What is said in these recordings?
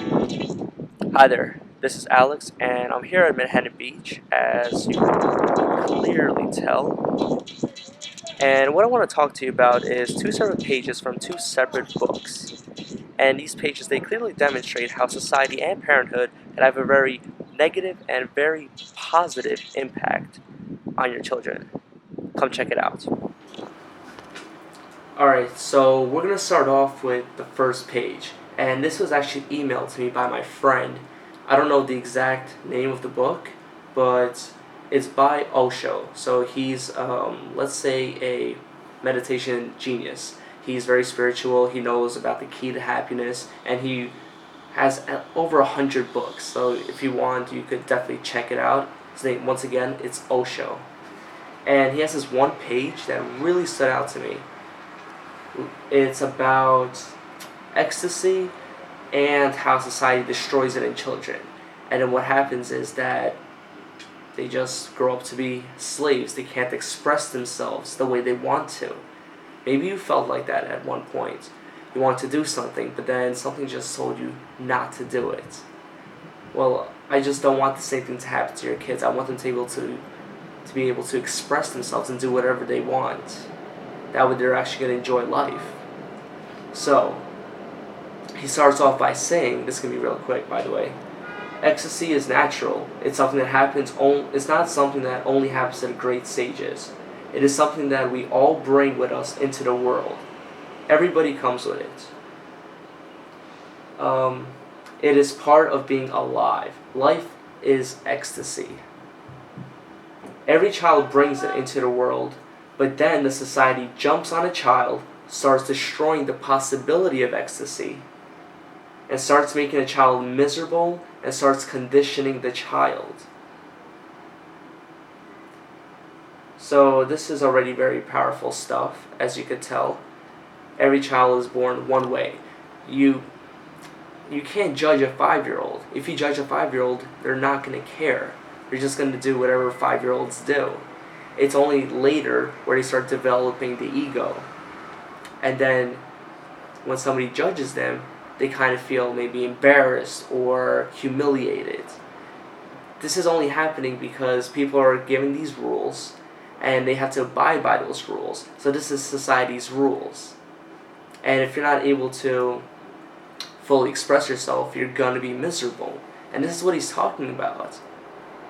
Hi there, this is Alex, and I'm here at Manhattan Beach, as you can clearly tell. And what I want to talk to you about is two separate pages from two separate books. And these pages, they clearly demonstrate how society and parenthood can have a very negative and very positive impact on your children. Come check it out. Alright, so we're going to start off with the first page. And this was actually emailed to me by my friend. I don't know the exact name of the book, but it's by Osho. So he's, let's say, a meditation genius. He's very spiritual. He knows about the key to happiness, and he has over 100 books. So if you want, you could definitely check it out. His name, once again, it's Osho. And he has this one page that really stood out to me. It's about ecstasy and how society destroys it in children. And then what happens is that they just grow up to be slaves. They can't express themselves the way they want to. Maybe you felt like that at one point. You want to do something, but then something just told you not to do it. Well, I just don't want the same thing to happen to your kids. I want them to be able to express themselves and do whatever they want. That way they're actually going to enjoy life. So, he starts off by saying, this can be real quick by the way, ecstasy is natural. It's something that happens, it's not something that only happens at great stages. It is something that we all bring with us into the world. Everybody comes with it. It is part of being alive. Life is ecstasy. Every child brings it into the world, but then the society jumps on a child, starts destroying the possibility of ecstasy, and starts making a child miserable, and starts conditioning the child. So this is already very powerful stuff, as you could tell. Every child is born one way. You can't judge a 5-year-old. If you judge a 5-year-old, they're not going to care. They're just going to do whatever 5-year-olds do. It's only later where they start developing the ego. And then when somebody judges them, they kind of feel maybe embarrassed or humiliated. This is only happening because people are given these rules and they have to abide by those rules. So this is society's rules. And if you're not able to fully express yourself, you're going to be miserable. And this is what he's talking about.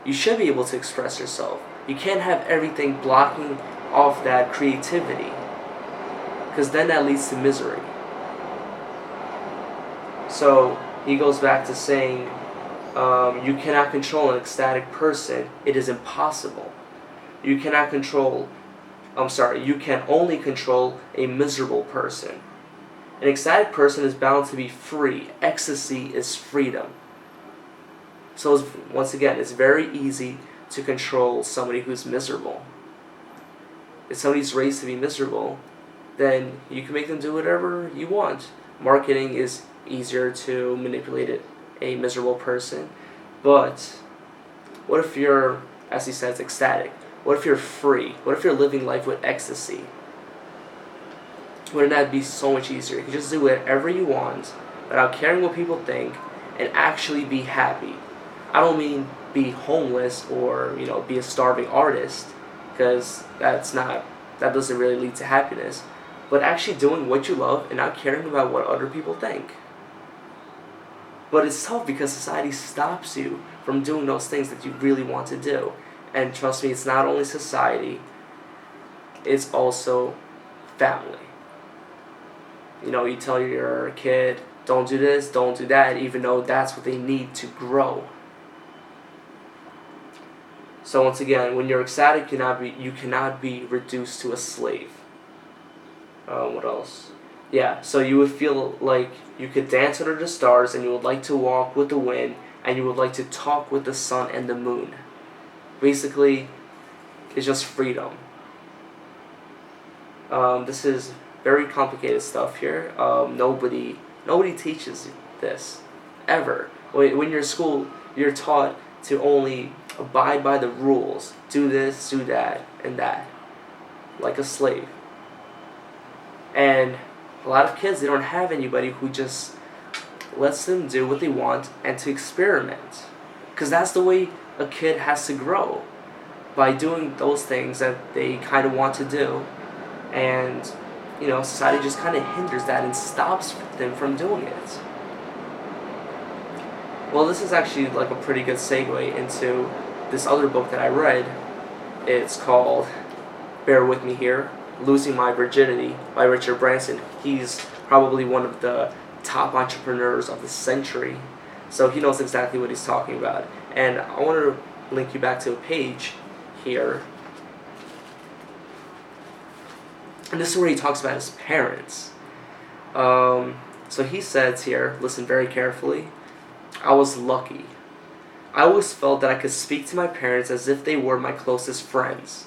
You should be able to express yourself. You can't have everything blocking off that creativity, because then that leads to misery. So he goes back to saying, you cannot control an ecstatic person. It is impossible. You can only control a miserable person. An ecstatic person is bound to be free. Ecstasy is freedom. So once again, it's very easy to control somebody who's miserable. If somebody's raised to be miserable, then you can make them do whatever you want. Marketing is easier to manipulate a miserable person. But what if you're, as he says, ecstatic? What if you're free? What if you're living life with ecstasy? Wouldn't that be so much easier? You can just do whatever you want without caring what people think and actually be happy. I don't mean be homeless or, be a starving artist, because that doesn't really lead to happiness. But actually doing what you love and not caring about what other people think. But it's tough because society stops you from doing those things that you really want to do. And trust me, it's not only society, it's also family. You tell your kid, don't do this, don't do that, even though that's what they need to grow. So once again, when you're ecstatic, you cannot be reduced to a slave. What else? Yeah, so you would feel like you could dance under the stars, and you would like to walk with the wind, and you would like to talk with the sun and the moon. Basically, it's just freedom. This is very complicated stuff here. Nobody teaches this, ever. When you're in school, you're taught to only abide by the rules. Do this, do that, and that. Like a slave. And a lot of kids, they don't have anybody who just lets them do what they want and to experiment. Because that's the way a kid has to grow, by doing those things that they kind of want to do. And, society just kind of hinders that and stops them from doing it. Well, this is actually like a pretty good segue into this other book that I read. It's called, bear with me here, Losing My Virginity by Richard Branson. He's probably one of the top entrepreneurs of the century, so he knows exactly what he's talking about. And I want to link you back to a page here. And this is where he talks about his parents. So he says here, listen very carefully, I was lucky. I always felt that I could speak to my parents as if they were my closest friends.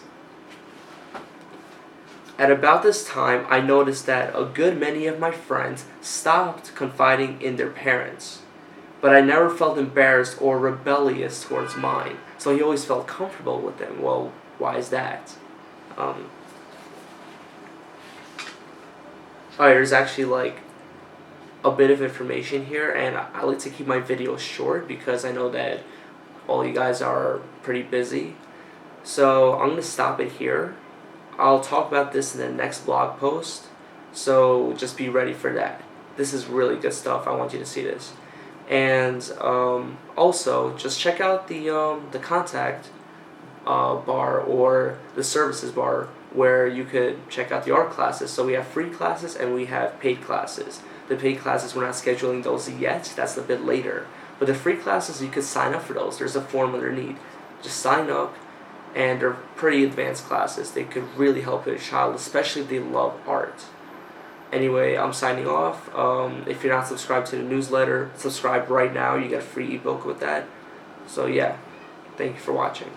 At about this time, I noticed that a good many of my friends stopped confiding in their parents, but I never felt embarrassed or rebellious towards mine, so he always felt comfortable with them. Well, why is that? Alright, there's actually like a bit of information here, and I like to keep my videos short because I know that all you guys are pretty busy. So I'm going to stop it here. I'll talk about this in the next blog post, so just be ready for that. This is really good stuff. I want you to see this. And also, just check out the contact bar or the services bar where you could check out the art classes. So we have free classes and we have paid classes. The paid classes, we're not scheduling those yet. That's a bit later. But the free classes, you could sign up for those. There's a form underneath. Just sign up, and they're pretty advanced classes. They could really help your child, especially if they love art. Anyway, I'm signing off. If you're not subscribed to the newsletter, subscribe right now. You get a free ebook with that. So yeah, thank you for watching.